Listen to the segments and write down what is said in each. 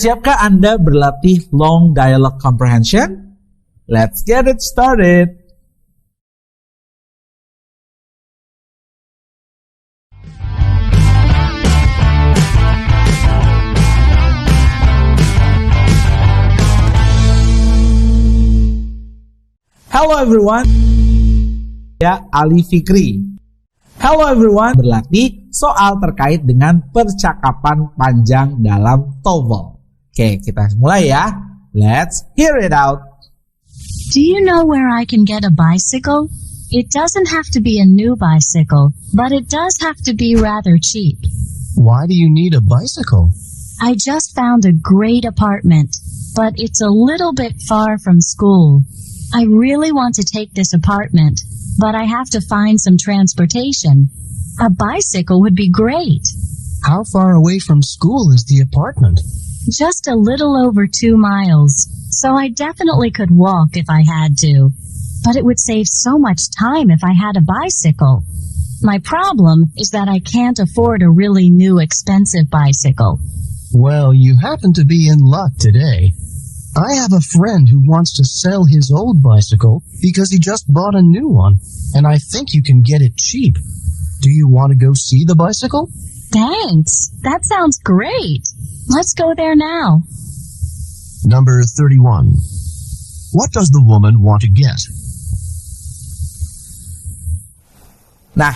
Siapkah Anda berlatih long dialogue comprehension? Let's get it started. Hello everyone. Ya, Ali Fikri. Hello everyone. Berlatih soal terkait dengan percakapan panjang dalam TOEFL. Oke, kita mulai ya. Let's hear it out. Do you know where I can get a bicycle? It doesn't have to be a new bicycle, but it does have to be rather cheap. Why do you need a bicycle? I just found a great apartment, but it's a little bit far from school. I really want to take this apartment, but I have to find some transportation. A bicycle would be great. How far away from school is the apartment? Just a little over 2 miles, so I definitely could walk if I had to. But it would save so much time if I had a bicycle. My problem is that I can't afford a really new expensive bicycle. Well, you happen to be in luck today. I have a friend who wants to sell his old bicycle because he just bought a new one, and I think you can get it cheap. Do you want to go see the bicycle? Thanks. That sounds great. Let's go there now. Number 31. What does the woman want to get? Nah,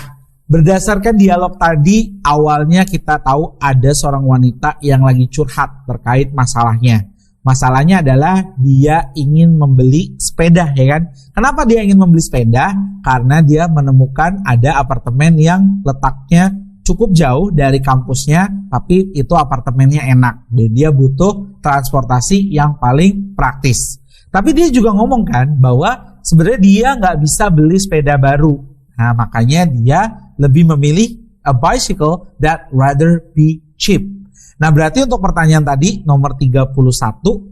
berdasarkan dialog tadi, awalnya kita tahu ada seorang wanita yang lagi curhat terkait masalahnya. Masalahnya adalah dia ingin membeli sepeda, ya kan? Kenapa dia ingin membeli sepeda? Karena dia menemukan ada apartemen yang letaknya cukup jauh dari kampusnya, tapi itu apartemennya enak. Dan dia butuh transportasi yang paling praktis. Tapi dia juga ngomong kan bahwa sebenarnya dia nggak bisa beli sepeda baru. Nah, makanya dia lebih memilih a bicycle that rather be cheap. Nah, berarti untuk pertanyaan tadi nomor 31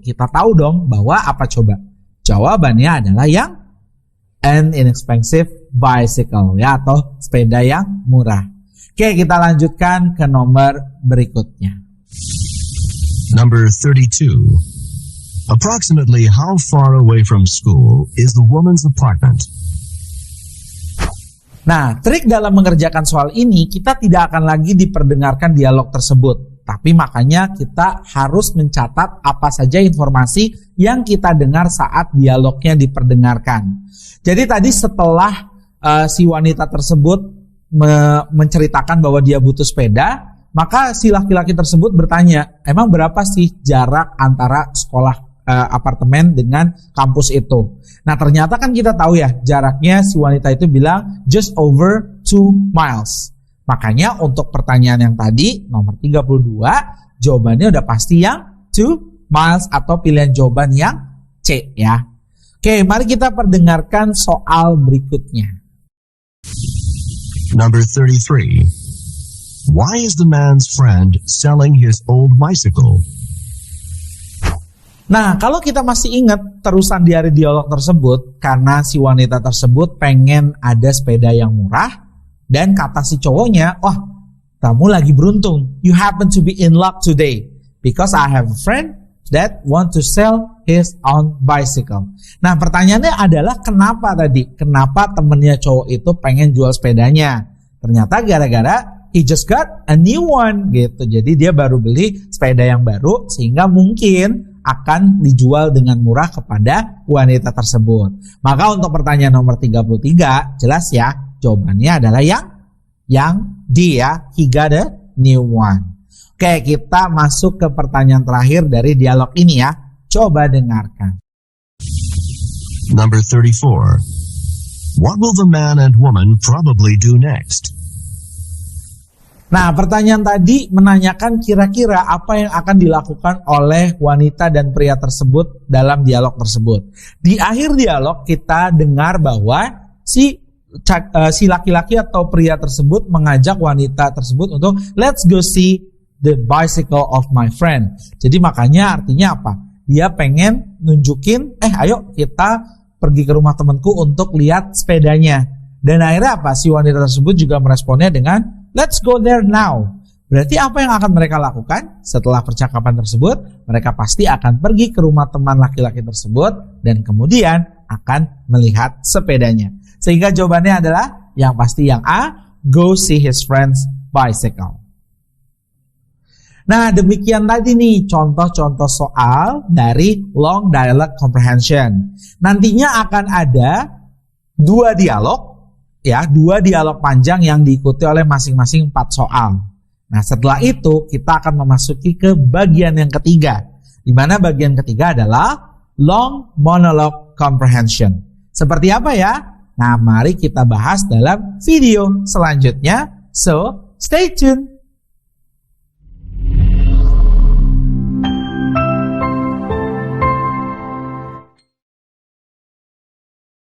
kita tahu dong bahwa apa coba? Jawabannya adalah yang an inexpensive bicycle, ya, atau sepeda yang murah. Oke, kita lanjutkan ke nomor berikutnya. Number 32. Approximately how far away from school is the woman's apartment? Nah, trik dalam mengerjakan soal ini, kita tidak akan lagi diperdengarkan dialog tersebut. Tapi makanya kita harus mencatat apa saja informasi yang kita dengar saat dialognya diperdengarkan. Jadi tadi setelah si wanita tersebut menceritakan bahwa dia butuh sepeda, maka si laki-laki tersebut bertanya, emang berapa sih jarak antara sekolah apartemen dengan kampus itu? Nah, ternyata kan kita tahu ya, jaraknya si wanita itu bilang just over 2 miles. Makanya untuk pertanyaan yang tadi nomor 32, jawabannya udah pasti yang 2 miles atau pilihan jawaban yang C ya. Oke, mari kita perdengarkan soal berikutnya. Number 33. Why is the man's friend selling his old bicycle? Nah, kalau kita masih ingat terusan di hari dialog tersebut, karena si wanita tersebut pengen ada sepeda yang murah, dan kata si cowoknya, wah, kamu lagi beruntung, you happen to be in luck today, because I have a friend that want to sell his own bicycle. Nah, pertanyaannya adalah kenapa tadi? Kenapa temennya cowok itu pengen jual sepedanya? Ternyata gara-gara he just got a new one gitu. Jadi dia baru beli sepeda yang baru sehingga mungkin akan dijual dengan murah kepada wanita tersebut. Maka untuk pertanyaan nomor 33 jelas ya, jawabannya adalah yang D ya, he got a new one. Oke, kita masuk ke pertanyaan terakhir dari dialog ini ya. Coba dengarkan. Number 34. What will the man and woman probably do next? Nah, pertanyaan tadi menanyakan kira-kira apa yang akan dilakukan oleh wanita dan pria tersebut dalam dialog tersebut. Di akhir dialog kita dengar bahwa si laki-laki atau pria tersebut mengajak wanita tersebut untuk let's go see the bicycle of my friend. Jadi makanya artinya apa? Dia pengen nunjukin, ayo kita pergi ke rumah temanku untuk lihat sepedanya. Dan akhirnya apa? Si wanita tersebut juga meresponnya dengan let's go there now. Berarti apa yang akan mereka lakukan setelah percakapan tersebut? Mereka pasti akan pergi ke rumah teman laki-laki tersebut dan kemudian akan melihat sepedanya. Sehingga jawabannya adalah yang pasti yang A, go see his friend's bicycle. Nah, demikian tadi nih contoh-contoh soal dari long dialogue comprehension. Nantinya akan ada dua dialog panjang yang diikuti oleh masing-masing 4 soal. Nah, setelah itu kita akan memasuki ke bagian yang ketiga, di mana bagian ketiga adalah long monologue comprehension. Seperti apa ya? Nah, mari kita bahas dalam video selanjutnya. So, stay tuned.